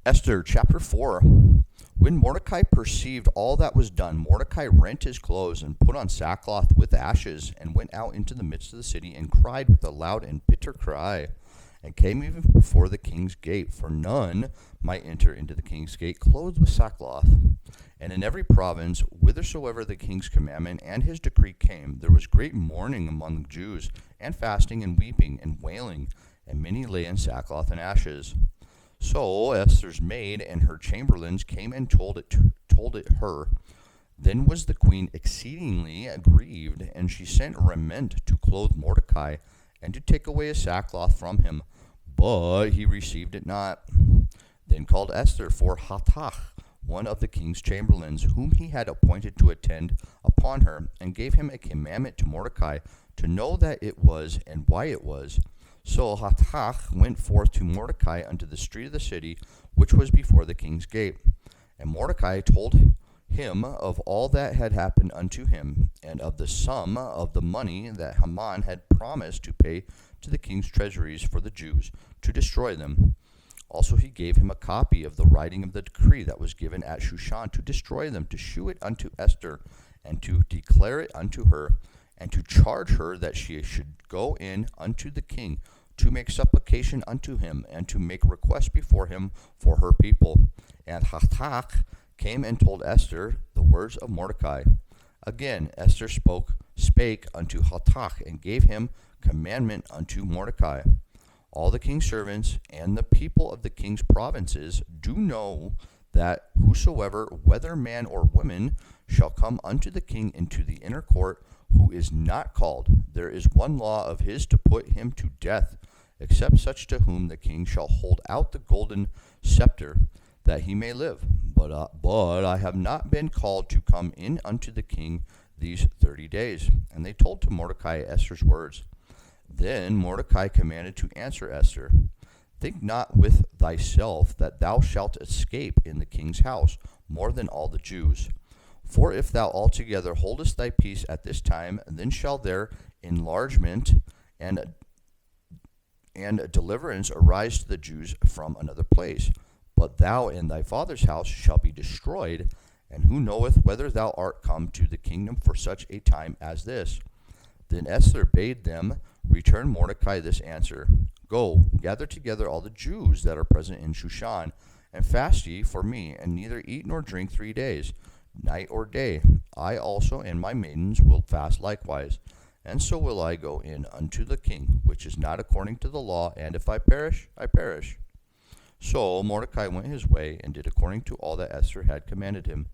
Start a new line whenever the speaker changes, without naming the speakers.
Esther chapter 4. When Mordecai perceived all that was done, Mordecai rent his clothes and put on sackcloth with ashes, and went out into the midst of the city, and cried with a loud and bitter cry, and came even before the king's gate, for none might enter into the king's gate clothed with sackcloth. And in every province, whithersoever the king's commandment and his decree came, there was great mourning among the Jews, and fasting and weeping and wailing, and many lay in sackcloth and ashes. So Esther's maid and her chamberlains came and told it her. Then was the queen exceedingly grieved, and she sent raiment to clothe Mordecai, and to take away his sackcloth from him. But he received it not. Then called Esther for Hatach, one of the king's chamberlains, whom he had appointed to attend upon her, and gave him a commandment to Mordecai, to know that it was and why it was. So Hatach went forth to Mordecai unto the street of the city, which was before the king's gate. And Mordecai told him of all that had happened unto him, and of the sum of the money that Haman had promised to pay to the king's treasuries for the Jews, to destroy them. Also he gave him a copy of the writing of the decree that was given at Shushan, to destroy them, to shew it unto Esther, and to declare it unto her, and to charge her that she should go in unto the king, to make supplication unto him, and to make request before him for her people. And Hatach came and told Esther the words of Mordecai. Again Esther spake unto Hatach, and gave him commandment unto Mordecai. All the king's servants and the people of the king's provinces do know that whosoever, whether man or woman, shall come unto the king into the inner court, who is not called, there is one law of his to put him to death, except such to whom the king shall hold out the golden scepter, that he may live. But I have not been called to come in unto the king these 30 days. And they told to Mordecai Esther's words. Then Mordecai commanded to answer Esther, Think not with thyself that thou shalt escape in the king's house more than all the Jews. For if thou altogether holdest thy peace at this time, then shall there enlargement and deliverance arise to the Jews from another place. But thou and thy father's house shall be destroyed, and who knoweth whether thou art come to the kingdom for such a time as this? Then Esther bade them return Mordecai this answer, Go, gather together all the Jews that are present in Shushan, and fast ye for me, and neither eat nor drink 3 days, night or day. I also and my maidens will fast likewise. And so will I go in unto the king, which is not according to the law, and if I perish, I perish. So Mordecai went his way, and did according to all that Esther had commanded him.